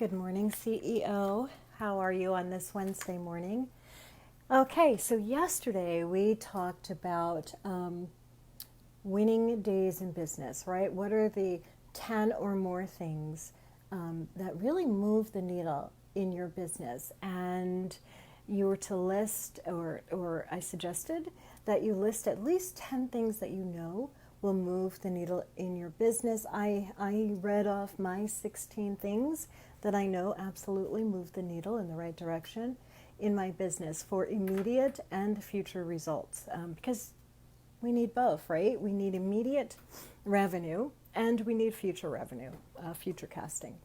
Good morning, CEO. How are you on this Wednesday morning? Okay, so yesterday we talked about winning days in business, right? What are the 10 or more things that really move the needle in your business? And you were to list, or I suggested that you list at least 10 things that you know will move the needle in your business. I read off my 16 things that I know absolutely move the needle in the right direction in my business for immediate and future results, because we need both, right? We need immediate revenue and we need future revenue, future casting.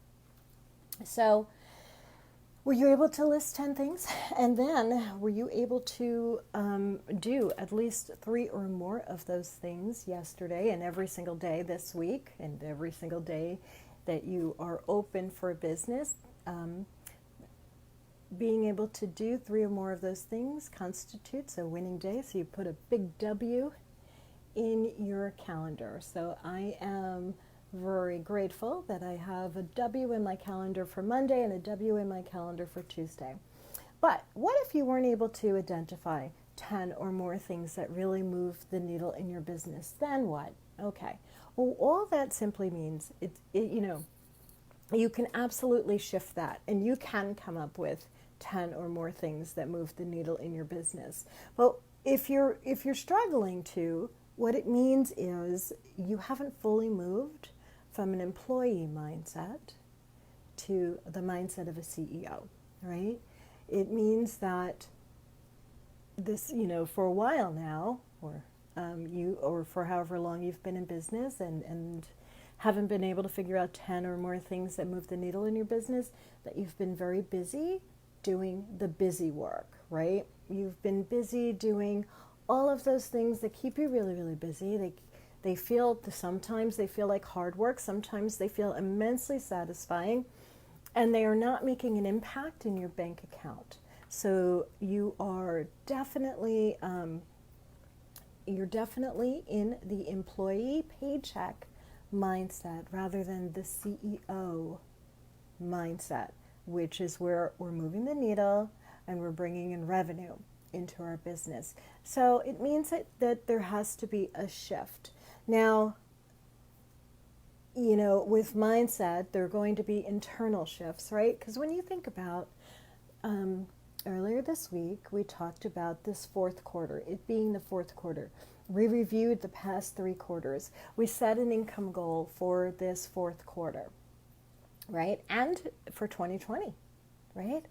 So were you able to list 10 things? And then were you able to do at least 3 or more of those things yesterday and every single day this week and every single day that you are open for business? Being able to do 3 or more of those things constitutes a winning day. So you put a big W in your calendar. So I am very grateful that I have a W in my calendar for Monday and a W in my calendar for Tuesday. But what if you weren't able to identify 10 or more things that really move the needle in your business? Then what? Okay. Well, all that simply means you can absolutely shift that and you can come up with 10 or more things that move the needle in your business. But if you're struggling to, what it means is you haven't fully moved from an employee mindset to the mindset of a CEO, right? It means that this, for a while now, or for however long you've been in business and haven't been able to figure out 10 or more things that move the needle in your business, that you've been very busy doing the busy work, right? You've been busy doing all of those things that keep you really, really busy. Sometimes they feel like hard work, sometimes they feel immensely satisfying, and they are not making an impact in your bank account. So you are definitely you're definitely in the employee paycheck mindset rather than the CEO mindset, which is where we're moving the needle and we're bringing in revenue into our business. So it means that there has to be a shift. Now, with mindset, there are going to be internal shifts, right? Because when you think about earlier this week, we talked about this fourth quarter, it being the fourth quarter. We reviewed the past 3 quarters. We set an income goal for this fourth quarter, right? And for 2020, right?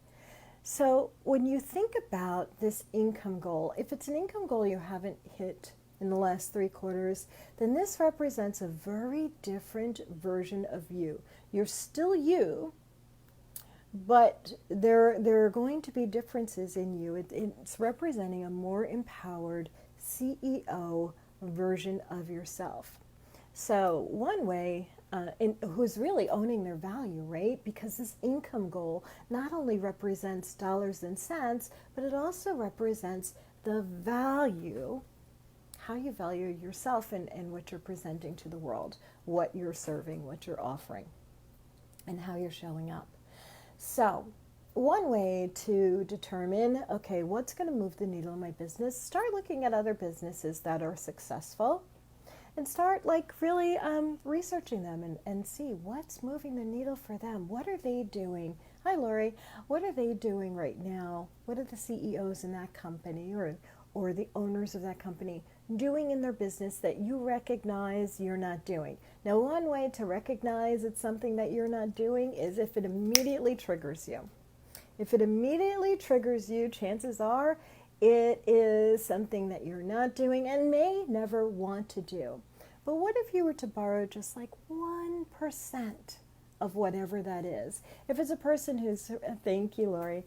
So when you think about this income goal, if it's an income goal you haven't hit in the last 3 quarters, then this represents a very different version of you. You're still you, but there are going to be differences in you. It's representing a more empowered CEO version of yourself. So one way, who's really owning their value, right? Because this income goal not only represents dollars and cents, but it also represents the value, how you value yourself and what you're presenting to the world, what you're serving, what you're offering, and how you're showing up. So one way to determine, okay, what's going to move the needle in my business, start looking at other businesses that are successful and start really researching them and see what's moving the needle for them. What are they doing? Hi, Lori. What are they doing right now? What are the CEOs in that company or the owners of that company doing in their business that you recognize you're not doing? Now, one way to recognize it's something that you're not doing is if it immediately triggers you. If it immediately triggers you, chances are it is something that you're not doing and may never want to do. But what if you were to borrow just like 1% of whatever that is? If it's a person who's, thank you, Lori.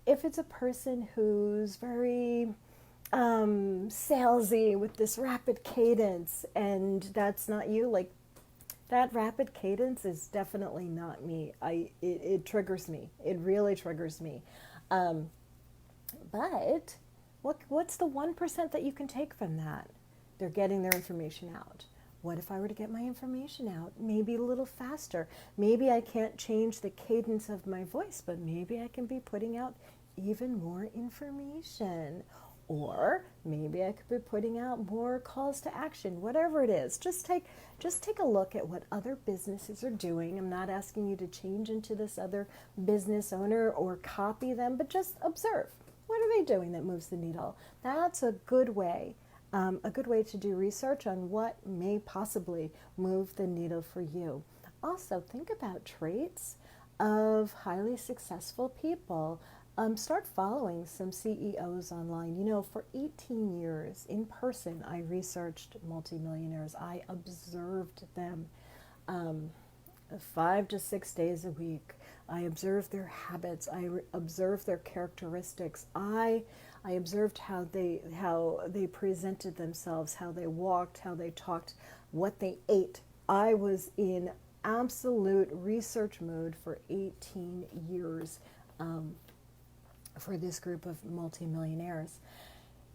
If it's a person who's very salesy with this rapid cadence and that's not you, like that rapid cadence is definitely not me. It triggers me. It really triggers me. But what's the 1% that you can take from that? They're getting their information out. What if I were to get my information out? Maybe a little faster. Maybe I can't change the cadence of my voice, but maybe I can be putting out even more information. Or maybe I could be putting out more calls to action, whatever it is. Just take a look at what other businesses are doing. I'm not asking you to change into this other business owner or copy them, but just observe. What are they doing that moves the needle? That's a good way to do research on what may possibly move the needle for you. Also, think about traits of highly successful people. Start following some CEOs online. You know, for 18 years in person, I researched multimillionaires. I observed them 5 to 6 days a week. I observed their habits. I observed their characteristics. I observed how they presented themselves, how they walked, how they talked, what they ate. I was in absolute research mode for 18 years for this group of multimillionaires.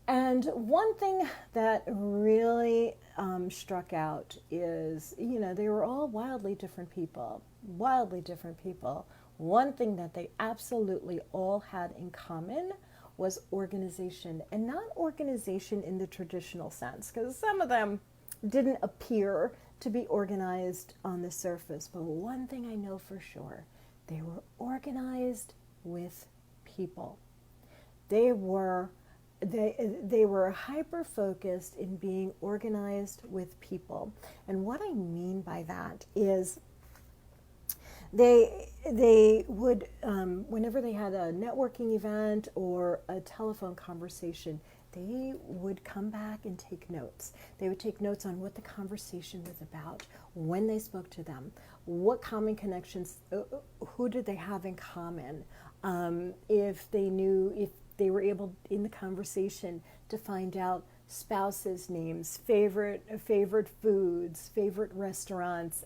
And one thing that really struck out is, you know, they were all wildly different people. One thing that they absolutely all had in common was organization, and not organization in the traditional sense, because some of them didn't appear to be organized on the surface. But one thing I know for sure, they were organized with people. They were hyper focused in being organized with people. And what I mean by that is they would, whenever they had a networking event or a telephone conversation, they would come back and take notes. They would take notes on what the conversation was about, when they spoke to them, what common connections, who did they have in common, if they were able in the conversation to find out spouses' names, favorite foods, favorite restaurants,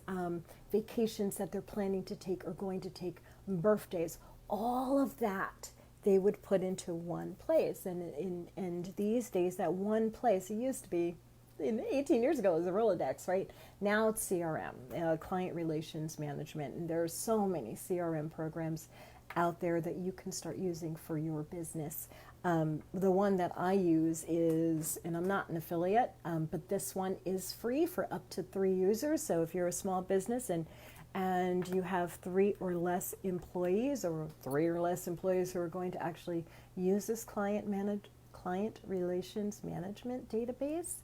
vacations that they're planning to take or going to take, birthdays, all of that they would put into one place. And these days, that one place, it used to be, 18 years ago, it was a Rolodex, right? Now it's CRM, client relations management, and there are so many CRM programs out there that you can start using for your business. The one that I use is, and I'm not an affiliate, but this one is free for up to 3 users. So if you're a small business and you have 3 or less employees, or 3 or less employees who are going to actually use this client relations management database,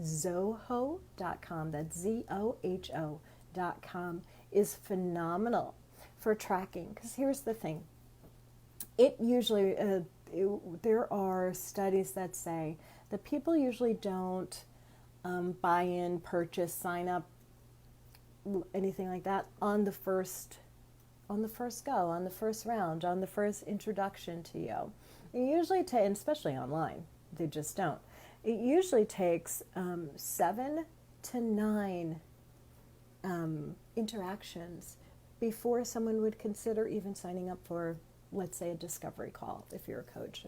Zoho.com, that's Zoho.com, is phenomenal for tracking. Because here's the thing, it usually there are studies that say that people usually don't buy in, purchase, sign up, anything like that on the first go, on the first round, on the first introduction to you. It usually and especially online, they just don't. It usually takes 7 to 9 interactions before someone would consider even signing up for, let's say, a discovery call, if you're a coach,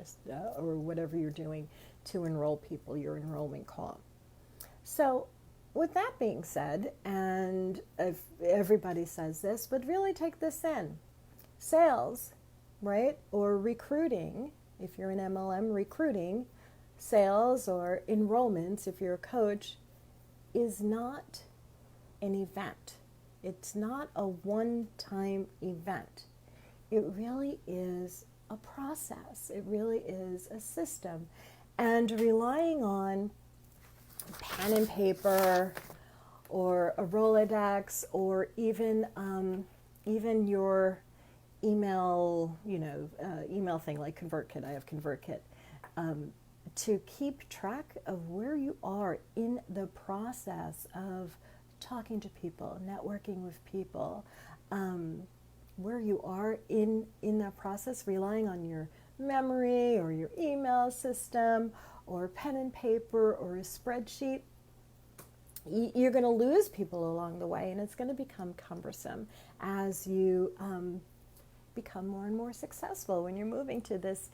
or whatever you're doing to enroll people, your enrollment call. So with that being said, and if everybody says this, but really take this in, sales, right, or recruiting, if you're an MLM, recruiting, sales or enrollments, if you're a coach, is not an event. It's not a one-time event. It really is a process. It really is a system. And relying on pen and paper or a Rolodex or even your email, email thing like ConvertKit. I have ConvertKit. To keep track of where you are in the process of talking to people, networking with people, where you are in that process, relying on your memory or your email system or pen and paper or a spreadsheet, you're going to lose people along the way, and it's going to become cumbersome as you become more and more successful when you're moving to this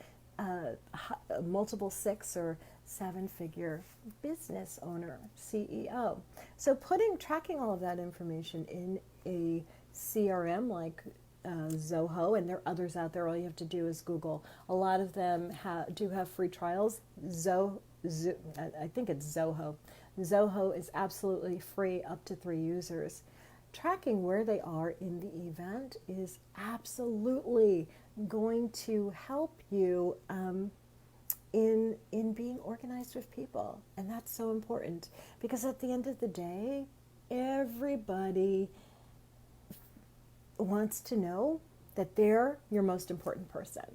multiple 6 or seven-figure business owner, CEO. So tracking all of that information in a CRM like Zoho, and there are others out there. All you have to do is Google. A lot of them do have free trials. I think it's Zoho. Zoho is absolutely free up to 3 users. Tracking where they are in the event is absolutely going to help you in being organized with people. And that's so important because at the end of the day, everybody wants to know that they're your most important person,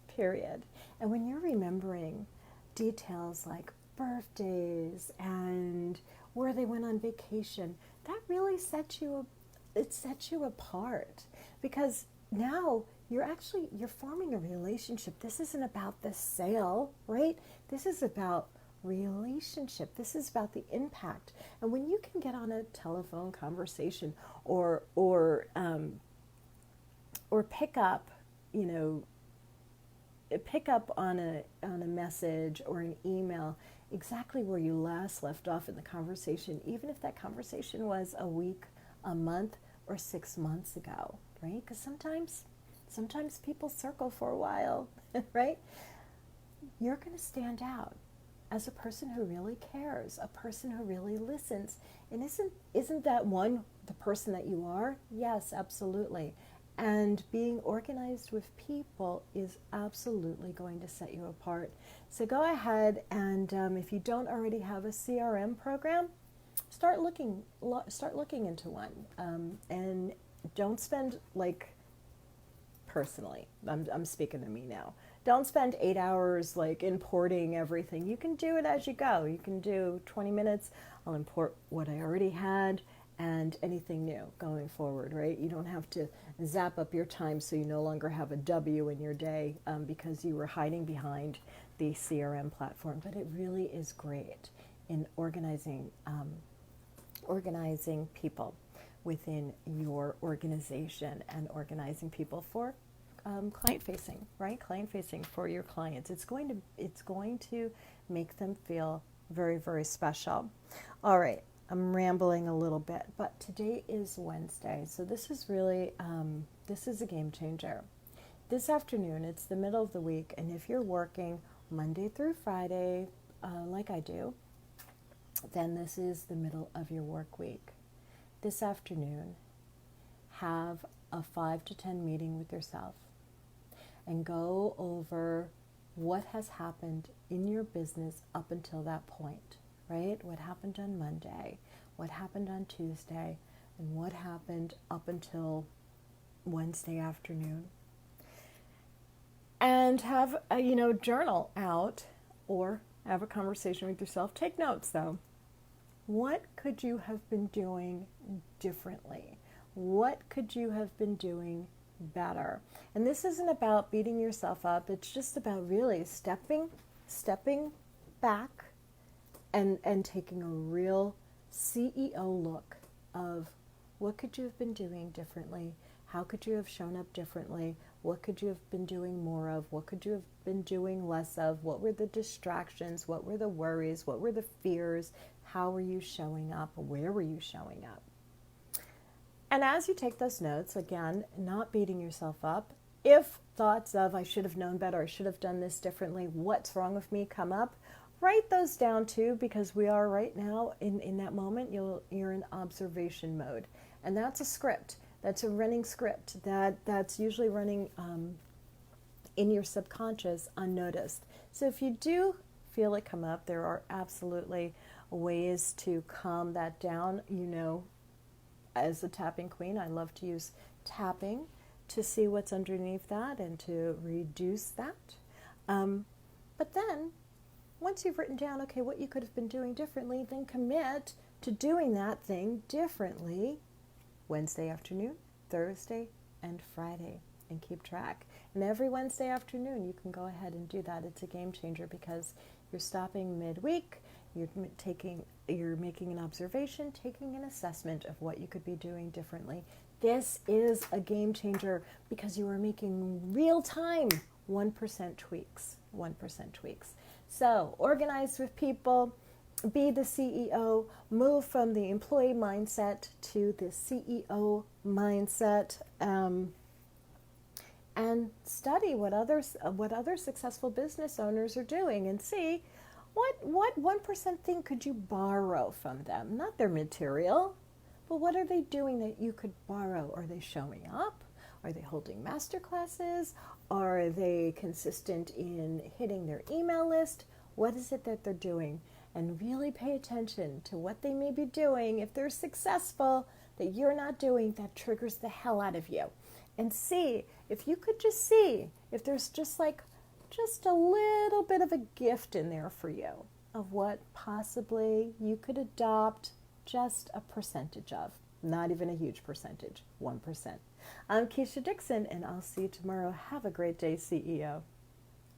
period. And when you're remembering details like birthdays and where they went on vacation, that really sets you apart, because now you're forming a relationship. This isn't about the sale, right? This is about relationship. This is about the impact. And when you can get on a telephone conversation or pick up, pick up on a message or an email exactly where you last left off in the conversation, even if that conversation was a week, a month, or 6 months ago, right? Because sometimes people circle for a while, right? You're going to stand out as a person who really cares, a person who really listens. And isn't that the person that you are? Yes, absolutely. And being organized with people is absolutely going to set you apart. So go ahead and if you don't already have a CRM program, start looking into one. And don't spend, personally, I'm speaking to me now. Don't spend 8 hours importing everything. You can do it as you go. You can do 20 minutes. I'll import what I already had and anything new going forward, right? You don't have to zap up your time so you no longer have a W in your day because you were hiding behind the CRM platform. But it really is great in organizing people within your organization and organizing people for client-facing, right? Client-facing for your clients. It's going to make them feel very, very special. All right. I'm rambling a little bit, but today is Wednesday, so this is really, this is a game changer. This afternoon, it's the middle of the week, and if you're working Monday through Friday, like I do, then this is the middle of your work week. This afternoon, have a 5 to 10 meeting with yourself and go over what has happened in your business up until that point. Right? What happened on Monday, what happened on Tuesday, and what happened up until Wednesday afternoon. And have a journal out or have a conversation with yourself. Take notes though. What could you have been doing differently? What could you have been doing better? And this isn't about beating yourself up. It's just about really stepping back and taking a real CEO look of what could you have been doing differently? How could you have shown up differently? What could you have been doing more of? What could you have been doing less of? What were the distractions? What were the worries? What were the fears? How were you showing up? Where were you showing up? And as you take those notes, again, not beating yourself up, if thoughts of I should have known better, I should have done this differently, what's wrong with me come up, write those down too, because we are right now in that moment, you're in observation mode. And that's a script. That's a running script that's usually running in your subconscious unnoticed. So if you do feel it come up, there are absolutely ways to calm that down. As a tapping queen, I love to use tapping to see what's underneath that and to reduce that. But then once you've written down, okay, what you could have been doing differently, then commit to doing that thing differently Wednesday afternoon, Thursday, and Friday, and keep track. And every Wednesday afternoon, you can go ahead and do that. It's a game changer because you're stopping midweek, you're making an observation, taking an assessment of what you could be doing differently. This is a game changer because you are making real-time 1% tweaks. So organize with people, be the CEO, move from the employee mindset to the CEO mindset, and study what other successful business owners are doing, and see what 1% thing could you borrow from them, not their material, but what are they doing that you could borrow? Are they showing up? Are they holding master classes? Are they consistent in hitting their email list? What is it that they're doing? And really pay attention to what they may be doing if they're successful that you're not doing, that triggers the hell out of you. And see if you could just see if there's just a little bit of a gift in there for you of what possibly you could adopt just a percentage of. Not even a huge percentage, 1%. I'm Keisha Dixon, and I'll see you tomorrow. Have a great day, CEO.